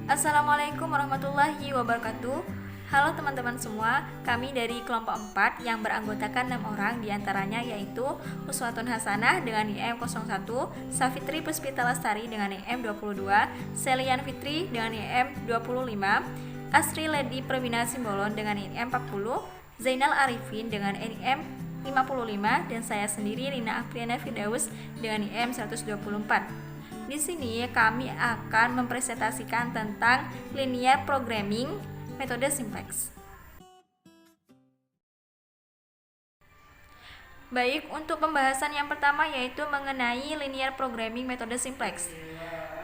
Assalamualaikum warahmatullahi wabarakatuh. Halo teman-teman semua, kami dari kelompok 4 yang beranggotakan 6 orang, diantaranya yaitu Uswatun Hasanah dengan IM 01, Safitri Puspita Lestari dengan IM 22, Selian Fitri dengan IM 25, Asri Ledi Perwina Simbolon dengan IM 40, Zainal Arifin dengan IM 55, dan saya sendiri Rina Apriana Firdaus dengan IM 124. Di sini kami akan mempresentasikan tentang linear programming metode simplex. Baik, untuk pembahasan yang pertama yaitu mengenai linear programming metode simplex.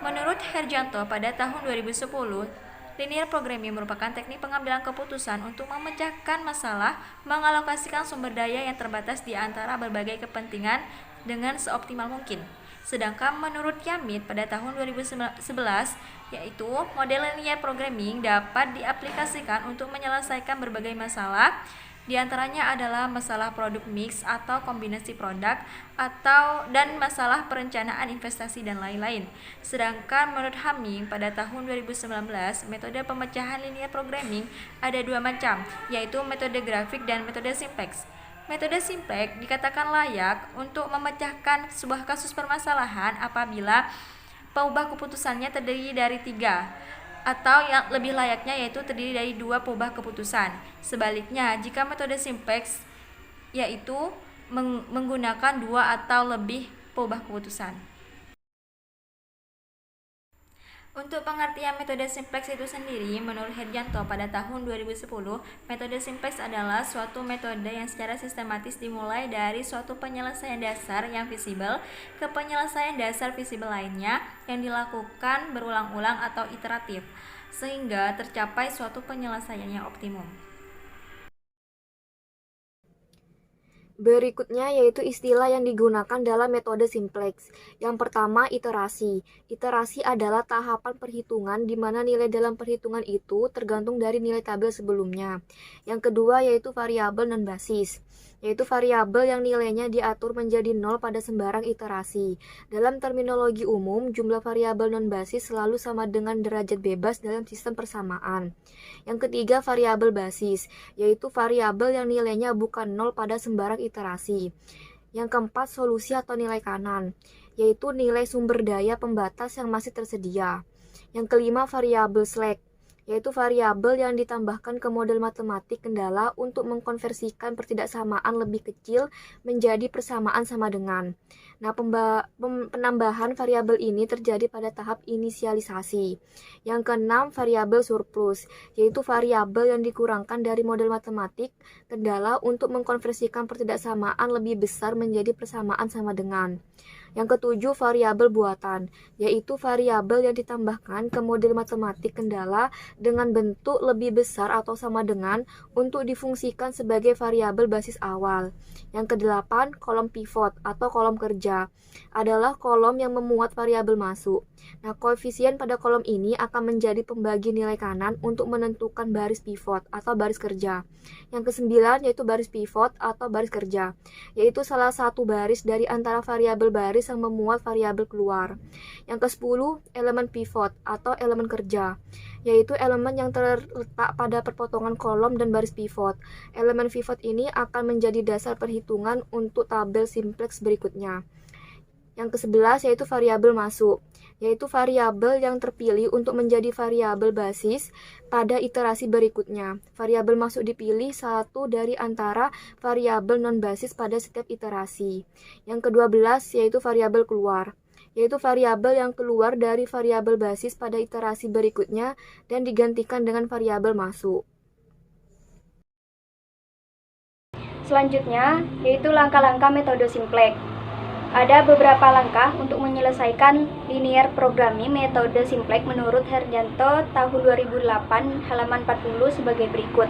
Menurut Herjanto pada tahun 2010, linear programming merupakan teknik pengambilan keputusan untuk memecahkan masalah, mengalokasikan sumber daya yang terbatas di antara berbagai kepentingan dengan seoptimal mungkin. Sedangkan menurut Yamit pada tahun 2011, yaitu model linear programming dapat diaplikasikan untuk menyelesaikan berbagai masalah, diantaranya adalah masalah produk mix atau kombinasi produk dan masalah perencanaan investasi dan lain-lain. Sedangkan menurut Haming pada tahun 2019, metode pemecahan linear programming ada dua macam, yaitu metode grafik dan metode simplex. Metode simplex dikatakan layak untuk memecahkan sebuah kasus permasalahan apabila peubah keputusannya terdiri dari 3, atau yang lebih layaknya yaitu terdiri dari 2 peubah keputusan. Sebaliknya, jika metode simplex yaitu menggunakan 2 atau lebih peubah keputusan. Untuk pengertian metode simplex itu sendiri, menurut Herjanto pada tahun 2010, metode simplex adalah suatu metode yang secara sistematis dimulai dari suatu penyelesaian dasar yang visible ke penyelesaian dasar visible lainnya yang dilakukan berulang-ulang atau iteratif, sehingga tercapai suatu penyelesaian yang optimum. Berikutnya yaitu istilah yang digunakan dalam metode simplex. Yang pertama, iterasi. Iterasi adalah tahapan perhitungan di mana nilai dalam perhitungan itu tergantung dari nilai tabel sebelumnya. Yang kedua yaitu variabel non-basis, yaitu variabel yang nilainya diatur menjadi 0 pada sembarang iterasi. Dalam terminologi umum, jumlah variabel non-basis selalu sama dengan derajat bebas dalam sistem persamaan. Yang ketiga, variabel basis, yaitu variabel yang nilainya bukan 0 pada sembarang iterasi. Yang keempat, solusi atau nilai kanan, yaitu nilai sumber daya pembatas yang masih tersedia. Yang kelima, variabel slack, yaitu variabel yang ditambahkan ke model matematik kendala untuk mengkonversikan pertidaksamaan lebih kecil menjadi persamaan sama dengan. Nah, penambahan variabel ini terjadi pada tahap inisialisasi. Yang keenam, variabel surplus, yaitu variabel yang dikurangkan dari model matematik kendala untuk mengkonversikan pertidaksamaan lebih besar menjadi persamaan sama dengan. Yang ketujuh, variabel buatan, yaitu variabel yang ditambahkan ke model matematik kendala dengan bentuk lebih besar atau sama dengan untuk difungsikan sebagai variabel basis awal. Yang kedelapan, kolom pivot atau kolom kerja adalah kolom yang memuat variabel masuk. Nah, koefisien pada kolom ini akan menjadi pembagi nilai kanan untuk menentukan baris pivot atau baris kerja. Yang kesembilan yaitu baris pivot atau baris kerja, yaitu salah satu baris dari antara variabel baris yang memuat variabel keluar. Yang ke-10, elemen pivot atau elemen kerja, yaitu elemen yang terletak pada perpotongan kolom dan baris pivot. Elemen pivot ini akan menjadi dasar perhitungan untuk tabel simplex berikutnya. Yang ke-11 yaitu variabel masuk, yaitu variabel yang terpilih untuk menjadi variabel basis pada iterasi berikutnya. Variabel masuk dipilih satu dari antara variabel non-basis pada setiap iterasi. Yang ke-12 yaitu variabel keluar, yaitu variabel yang keluar dari variabel basis pada iterasi berikutnya dan digantikan dengan variabel masuk. Selanjutnya, yaitu langkah-langkah metode simplex. Ada beberapa langkah untuk menyelesaikan linear programming metode simplex menurut Herjanto tahun 2008 halaman 40 sebagai berikut.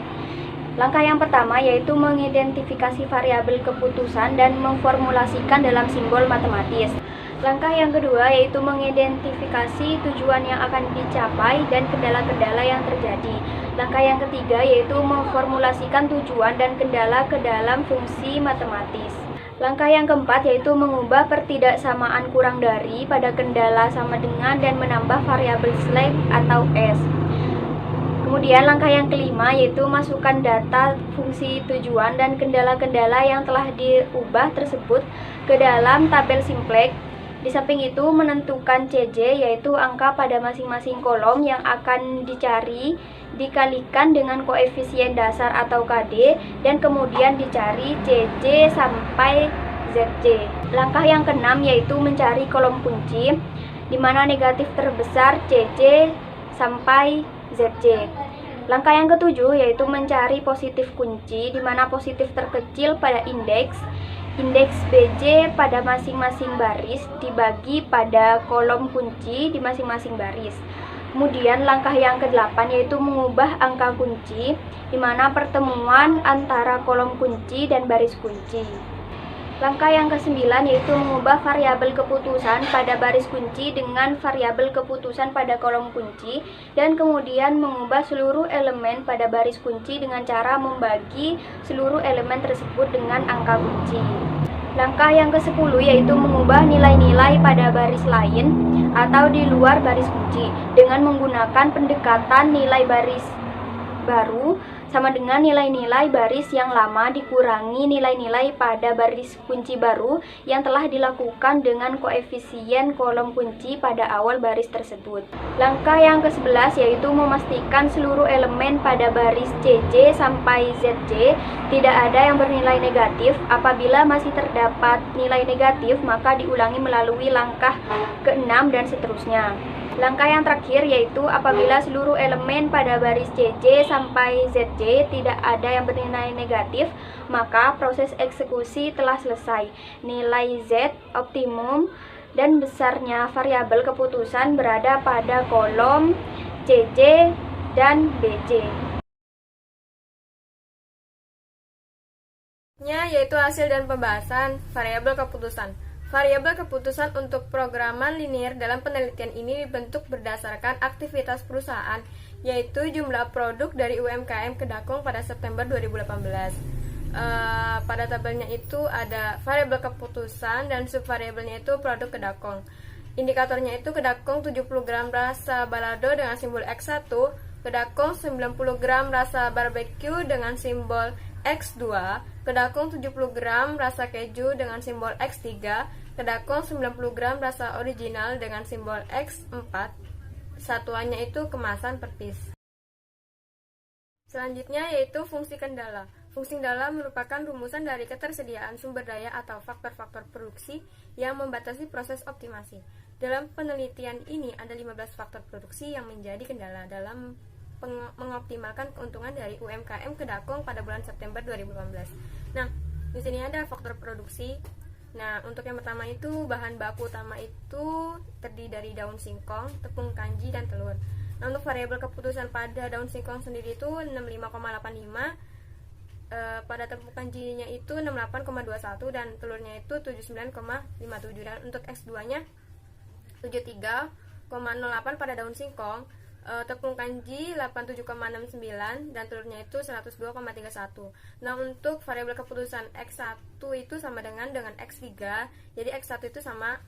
Langkah yang pertama yaitu mengidentifikasi variabel keputusan dan memformulasikan dalam simbol matematis. Langkah yang kedua yaitu mengidentifikasi tujuan yang akan dicapai dan kendala-kendala yang terjadi. Langkah yang ketiga yaitu memformulasikan tujuan dan kendala ke dalam fungsi matematis. Langkah yang keempat yaitu mengubah pertidaksamaan kurang dari pada kendala sama dengan dan menambah variabel slash atau s. Kemudian langkah yang kelima yaitu masukkan data fungsi tujuan dan kendala-kendala yang telah diubah tersebut ke dalam tabel simplex. Di samping itu menentukan CJ yaitu angka pada masing-masing kolom yang akan dicari dikalikan dengan koefisien dasar atau KD dan kemudian dicari CJ sampai ZJ. Langkah yang keenam yaitu mencari kolom kunci di mana negatif terbesar CJ sampai ZJ. Langkah yang ketujuh yaitu mencari positif kunci di mana positif terkecil pada indeks BJ pada masing-masing baris dibagi pada kolom kunci di masing-masing baris. Kemudian langkah yang ke-8 yaitu mengubah angka kunci di mana pertemuan antara kolom kunci dan baris kunci. Langkah yang ke-9 yaitu mengubah variabel keputusan pada baris kunci dengan variabel keputusan pada kolom kunci dan kemudian mengubah seluruh elemen pada baris kunci dengan cara membagi seluruh elemen tersebut dengan angka kunci. Langkah yang ke-10 yaitu mengubah nilai-nilai pada baris lain atau di luar baris kunci dengan menggunakan pendekatan nilai baris baru sama dengan nilai-nilai baris yang lama dikurangi nilai-nilai pada baris kunci baru yang telah dilakukan dengan koefisien kolom kunci pada awal baris tersebut. Langkah yang ke-11 yaitu memastikan seluruh elemen pada baris CJ sampai ZJ tidak ada yang bernilai negatif. Apabila masih terdapat nilai negatif, maka diulangi melalui langkah ke-6 dan seterusnya. Langkah yang terakhir yaitu apabila seluruh elemen pada baris CJ sampai ZJ tidak ada yang bernilai negatif, maka proses eksekusi telah selesai. Nilai Z optimum dan besarnya variabel keputusan berada pada kolom CJ dan BJ. Yaitu hasil dan pembahasan variabel keputusan. Variabel keputusan untuk programan linear dalam penelitian ini dibentuk berdasarkan aktivitas perusahaan, yaitu jumlah produk dari UMKM Kedakong pada September 2018. Pada tabelnya itu ada variabel keputusan dan subvariabelnya itu produk Kedakong. Indikatornya itu Kedakong 70 gram rasa balado dengan simbol X1, Kedakong 90 gram rasa barbecue dengan simbol X2, Kedakong 70 gram rasa keju dengan simbol X3, Kedakong 90 gram rasa original dengan simbol X4. Satuannya itu kemasan per piece. Selanjutnya yaitu fungsi kendala. Fungsi kendala merupakan rumusan dari ketersediaan sumber daya atau faktor-faktor produksi yang membatasi proses optimasi. Dalam penelitian ini ada 15 faktor produksi yang menjadi kendala dalam mengoptimalkan keuntungan dari UMKM Kedakong pada bulan September 2018. Nah, di sini ada faktor produksi. Nah, untuk yang pertama itu bahan baku utama itu terdiri dari daun singkong, tepung kanji, dan telur. Nah, untuk variabel keputusan pada daun singkong sendiri itu 65,85, pada tepung kanjinya itu 68,21 dan telurnya itu 79,57. Dan untuk X2-nya 73,08 pada daun singkong, tepung kanji 87,69 dan telurnya itu 102,31. Nah, untuk variabel keputusan X1 itu sama dengan X3. Jadi X1 itu sama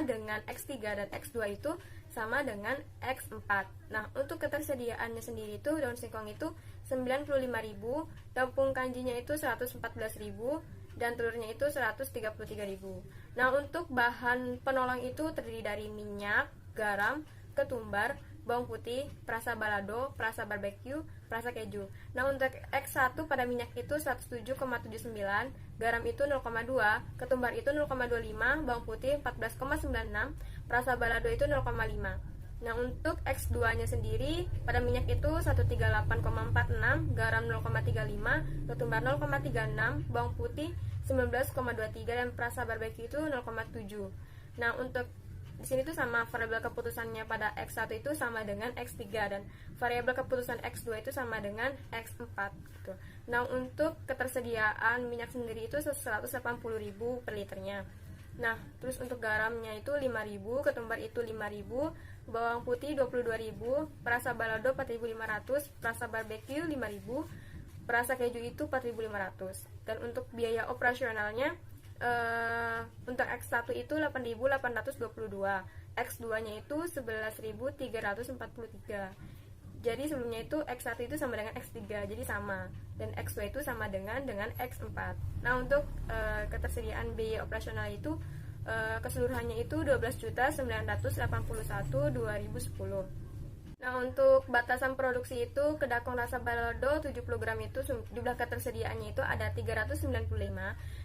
dengan X3 dan X2 itu sama dengan X4. Nah, untuk ketersediaannya sendiri itu daun singkong itu 95.000, tepung kanjinya itu 114.000 dan telurnya itu 133.000. Nah, untuk bahan penolong itu terdiri dari minyak, garam, ketumbar, bawang putih, perasa balado, perasa barbecue, perasa keju. Nah, untuk X1 pada minyak itu 107,79, garam itu 0,2, ketumbar itu 0,25, bawang putih 14,96, perasa balado itu 0,5. Nah, untuk X2-nya sendiri pada minyak itu 138,46, garam 0,35, ketumbar 0,36, bawang putih 19,23 dan perasa barbecue itu 0,7. Nah, untuk di sini tuh sama variabel keputusannya pada X1 itu sama dengan X3 dan variabel keputusan X2 itu sama dengan X4 gitu. Nah, untuk ketersediaan minyak sendiri itu 180.000 per liternya. Nah, terus untuk garamnya itu 5.000, ketumbar itu 5.000, bawang putih 22.000, perasa balado 4.500, perasa barbecue 5.000, perasa keju itu 4.500. Dan untuk biaya operasionalnya untuk X1 itu 8.822, X2-nya itu 11.343. Jadi sebelumnya itu X1 itu sama dengan X3, jadi sama. Dan X2 itu sama dengan X4. Nah, untuk ketersediaan biaya operasional itu keseluruhannya itu 12.981.2010. Nah, untuk batasan produksi itu kedakong rasa balado 70 gram itu jumlah ketersediaannya itu ada 395,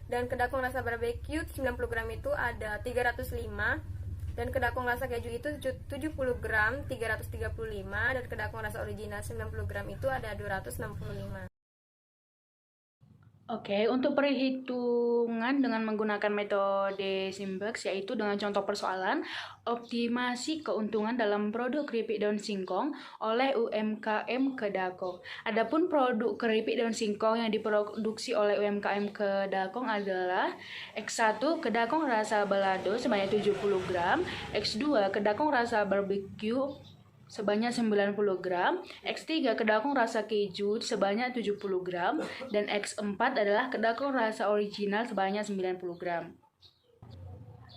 dan kedakong rasa barbecue 90 gram itu ada 305, dan kedakong rasa keju itu 70 gram 335, dan kedakong rasa original 90 gram itu ada 265. Oke, untuk perhitungan dengan menggunakan metode simplex, yaitu dengan contoh persoalan optimasi keuntungan dalam produk keripik daun singkong oleh UMKM Kedakong. Adapun produk keripik daun singkong yang diproduksi oleh UMKM Kedakong adalah X1 kedakong rasa balado sebanyak 70 gram, X2 kedakong rasa barbecue sebanyak 90 gram, X3 kedakong rasa keju sebanyak 70 gram, dan X4 adalah kedakong rasa original sebanyak 90 gram.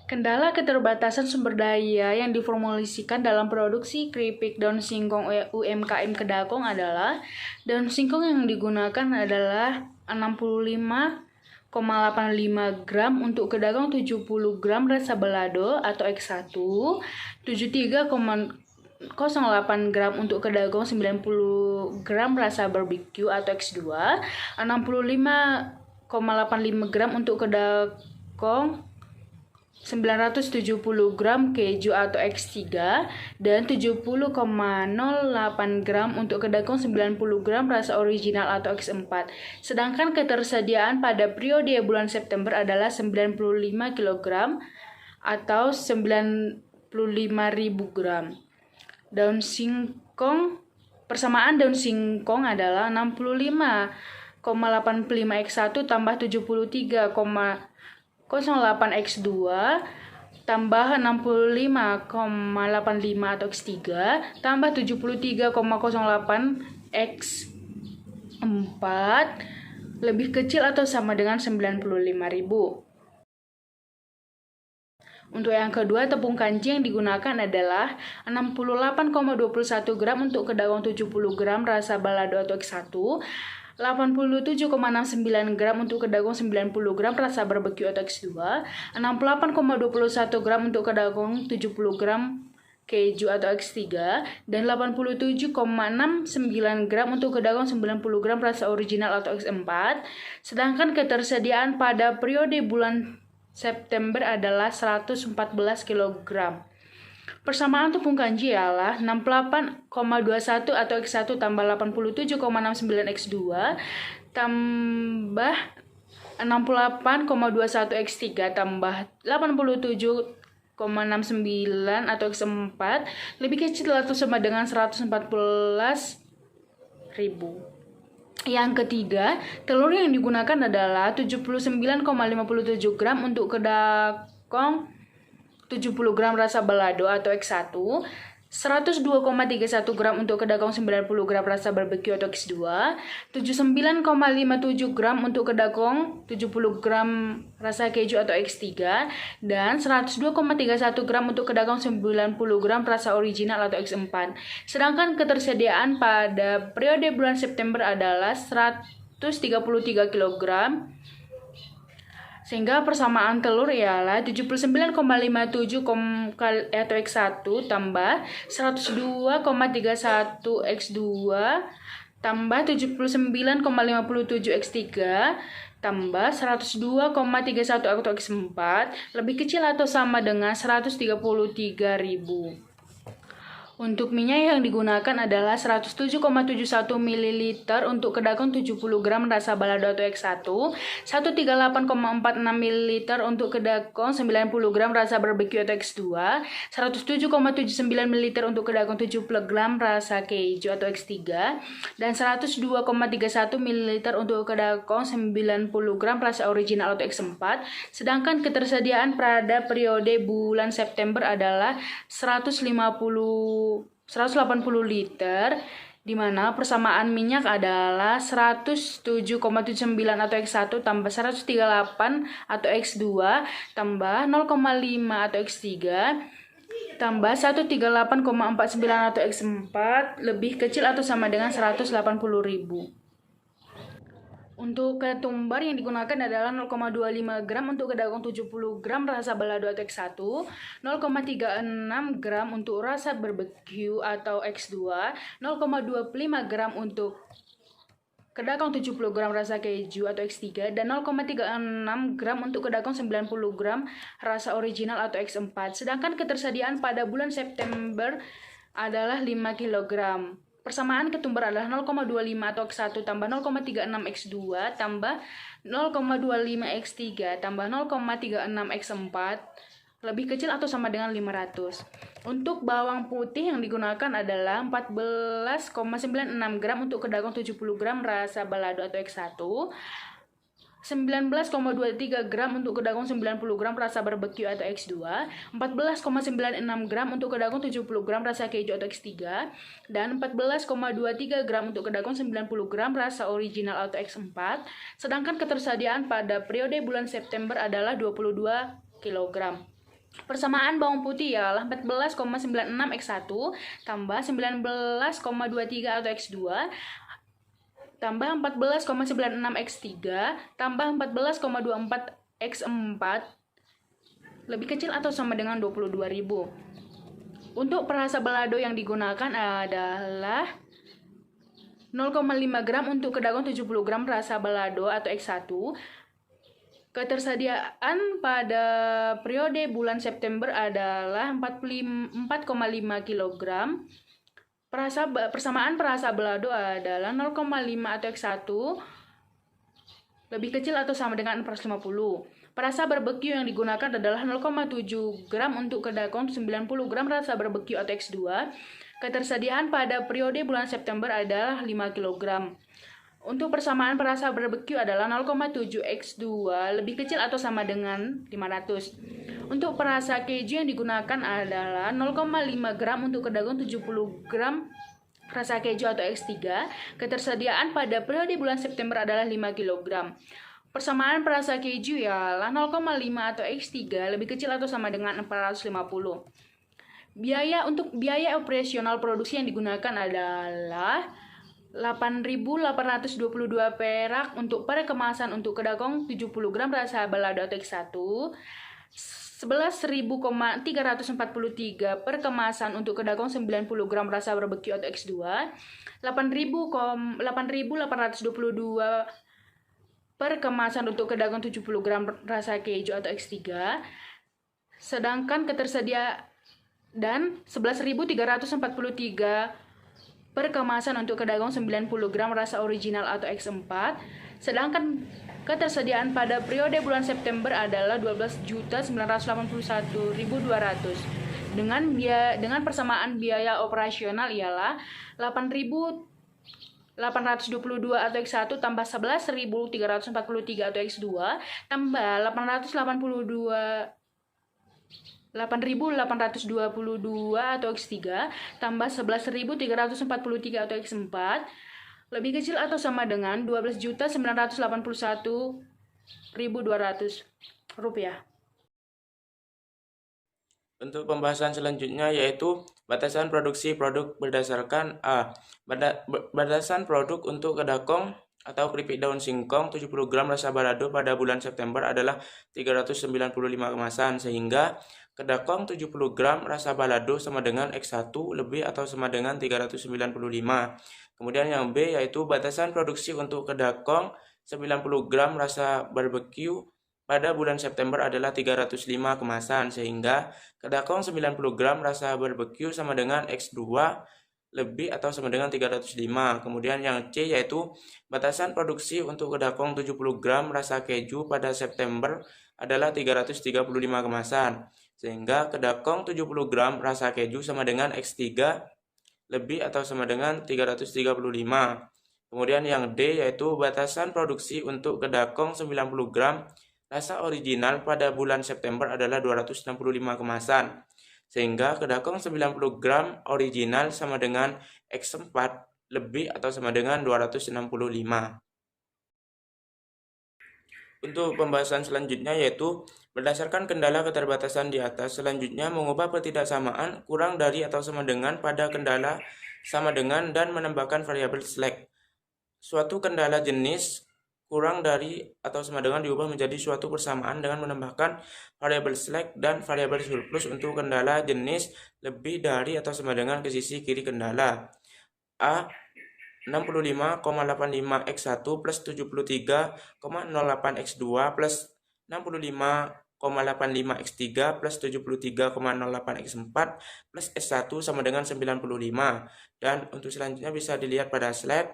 Kendala keterbatasan sumber daya yang diformulasikan dalam produksi keripik daun singkong UMKM Kedakong adalah daun singkong yang digunakan adalah 65,85 gram untuk kedakong 70 gram rasa balado atau X1, 73,08 gram untuk kedagong 90 gram rasa barbecue atau X2, 65,85 gram untuk kedagong 970 gram keju atau X3, dan 70,08 gram untuk kedagong 90 gram rasa original atau X4. Sedangkan ketersediaan pada periode bulan September adalah 95 kg atau 95.000 gram. Daun singkong, persamaan daun singkong adalah 65,85 X1 tambah 73,08 X2 tambah 65,85 atau X3 tambah 73,08 X4 lebih kecil atau sama dengan 95.000. Untuk yang kedua, tepung kanji yang digunakan adalah 68,21 gram untuk kedagong 70 gram rasa balado atau X1, 87,69 gram untuk kedagong 90 gram rasa barbecue atau X2, 68,21 gram untuk kedagong 70 gram keju atau X3, dan 87,69 gram untuk kedagong 90 gram rasa original atau X4. Sedangkan ketersediaan pada periode bulan September adalah 114 kg. Persamaan tepung kanji ialah 68,21 atau X1 tambah 87,69 X2 tambah 68,21 X3 tambah 87,69 atau X4 lebih kecil atau sama dengan 114.000. Yang ketiga, telur yang digunakan adalah 79,57 gram untuk kedagong 70 gram rasa balado atau X1, 102,31 gram untuk kedagong 90 gram rasa barbecue atau X2, 79,57 gram untuk kedagong 70 gram rasa keju atau X3, dan 102,31 gram untuk kedagong 90 gram rasa original atau X4. Sedangkan ketersediaan pada periode bulan September adalah 133 kg. Sehingga persamaan telur ialah 79,57 atau X1 tambah 102,31 X2 tambah 79,57 X3 tambah 102,31 atau X4 lebih kecil atau sama dengan 133.000. Untuk minyak yang digunakan adalah 107,71 ml untuk kedagong 70 gram rasa balado atau X1, 138,46 ml untuk kedagong 90 gram rasa barbecue atau X2, 107,79 ml untuk kedagong 70 gram rasa keju atau X3, dan 102,31 ml untuk kedagong 90 gram rasa original atau X4. Sedangkan ketersediaan pada periode bulan September adalah 180 liter, di mana persamaan minyak adalah 107,79 atau X1 tambah 138 atau X2 tambah 0,5 atau X3 tambah 138,49 atau X4 lebih kecil atau sama dengan 180.000. Untuk ketumbar yang digunakan adalah 0,25 gram untuk kedagong 70 gram rasa balado atau X1, 0,36 gram untuk rasa barbecue atau X2, 0,25 gram untuk kedagong 70 gram rasa keju atau X3, dan 0,36 gram untuk kedagong 90 gram rasa original atau X4. Sedangkan ketersediaan pada bulan September adalah 5 kg. Persamaan ketumbar adalah 0,25 atau X1 tambah 0,36 X2 tambah 0,25 X3 tambah 0,36 X4 lebih kecil atau sama dengan 500. Untuk bawang putih yang digunakan adalah 14,96 gram untuk kedagong 70 gram rasa balado atau X1, 19,23 gram untuk kedagong 90 gram rasa barbecue atau X2, 14,96 gram untuk kedagong 70 gram rasa keju atau X3, dan 14,23 gram untuk kedagong 90 gram rasa original atau X4. Sedangkan ketersediaan pada periode bulan September adalah 22 kg. Persamaan bawang putih ialah 14,96 X1 tambah 19,23 atau X2 tambah 14,96 X3 tambah 14,24 X4 lebih kecil atau sama dengan 22.000. Untuk perasa balado yang digunakan adalah 0,5 gram untuk kedagong 70 gram rasa balado atau X1. Ketersediaan pada periode bulan September adalah 4,5 kg. Persamaan perasa balado adalah 0,5 atau X1 lebih kecil atau sama dengan 450. Perasa barbecue yang digunakan adalah 0,7 gram untuk kedagong 90 gram rasa barbecue atau X2. Ketersediaan pada periode bulan September adalah 5 kg. Untuk persamaan perasa barbecue adalah 0,7 X2 lebih kecil atau sama dengan 500. Untuk perasa keju yang digunakan adalah 0,5 gram untuk kedagong 70 gram rasa keju atau X3. Ketersediaan pada periode bulan September adalah 5 kg. Persamaan perasa keju ialah 0,5 atau X3 lebih kecil atau sama dengan 450. Untuk biaya operasional produksi yang digunakan adalah 8.822 perak untuk per kemasan untuk kedagong 70 gram rasa balado atau X1, 11.343 per kemasan untuk kedagong 90 gram rasa barbecue atau X2, 8.822 per kemasan untuk kedagong 70 gram rasa keju atau X3, sedangkan dan 11.343 per kemasan untuk kedagong 90 gram rasa original atau X4. Sedangkan ketersediaan pada periode bulan September adalah 12.981.200. Dengan persamaan biaya operasional ialah 8.822 atau X1 tambah 11.343 atau X2 tambah 8.822 atau X3 tambah 11.343 atau X4 lebih kecil atau sama dengan 12.981.200 rupiah. Untuk pembahasan selanjutnya yaitu batasan produksi produk berdasarkan batasan produk untuk kedagong atau keripik daun singkong 70 gram rasa balado pada bulan September adalah 395 kemasan, sehingga kedagong 70 gram rasa balado sama dengan X1 lebih atau sama dengan 395. Kemudian yang B yaitu batasan produksi untuk kedagong 90 gram rasa barbecue pada bulan September adalah 305 kemasan, sehingga kedagong 90 gram rasa barbecue sama dengan X2 lebih atau sama dengan 305. Kemudian yang C yaitu batasan produksi untuk kedagong 70 gram rasa keju pada September adalah 335 kemasan, sehingga kedagong 70 gram rasa keju sama dengan X3 lebih atau sama dengan 335. Kemudian yang D yaitu batasan produksi untuk kedagong 90 gram rasa original pada bulan September adalah 265 kemasan, sehingga kedagong 90 gram original sama dengan X4 lebih atau sama dengan 265. Untuk pembahasan selanjutnya yaitu berdasarkan kendala keterbatasan di atas, selanjutnya mengubah ketidaksamaan kurang dari atau sama dengan pada kendala sama dengan dan menambahkan variabel slack. Suatu kendala jenis kurang dari atau sama dengan diubah menjadi suatu persamaan dengan menambahkan variabel slack dan variabel surplus untuk kendala jenis lebih dari atau sama dengan ke sisi kiri kendala. A 65,85x1 plus 73,08x2 plus 65,85x3 plus 73,08x4 plus S1 sama dengan 95. Dan untuk selanjutnya bisa dilihat pada slide,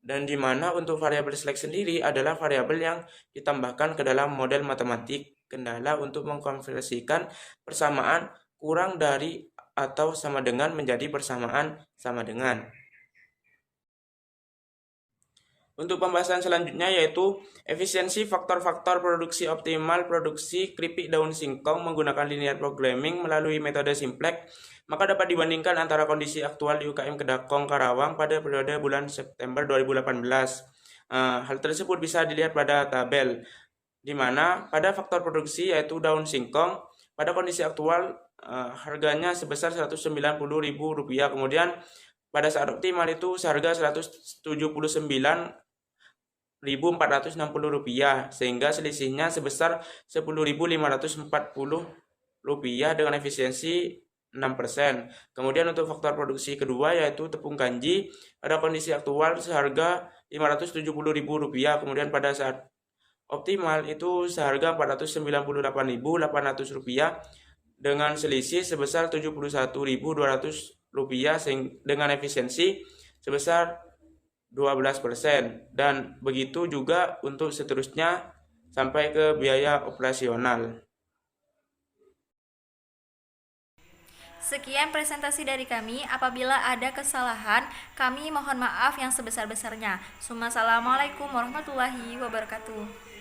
dan di mana untuk variabel slack sendiri adalah variabel yang ditambahkan ke dalam model matematik kendala untuk mengkonversikan persamaan kurang dari atau sama dengan menjadi persamaan sama dengan. Untuk pembahasan selanjutnya yaitu efisiensi faktor-faktor produksi optimal produksi keripik daun singkong menggunakan linear programming melalui metode simplex, maka dapat dibandingkan antara kondisi aktual di UKM Kedakong Karawang pada periode bulan September 2018. Hal tersebut bisa dilihat pada tabel, di mana pada faktor produksi yaitu daun singkong pada kondisi aktual harganya sebesar Rp190.000, kemudian pada saat optimal itu seharga Rp179.460, sehingga selisihnya sebesar Rp10.540 dengan efisiensi 6%. Kemudian untuk faktor produksi kedua yaitu tepung kanji pada kondisi aktual seharga Rp570.000, kemudian pada saat optimal itu seharga Rp498.800 dengan selisih sebesar Rp71.200 dengan efisiensi sebesar 12%, dan begitu juga untuk seterusnya sampai ke biaya operasional. Sekian presentasi dari kami. Apabila ada kesalahan, kami mohon maaf yang sebesar-besarnya. Assalamualaikum warahmatullahi wabarakatuh.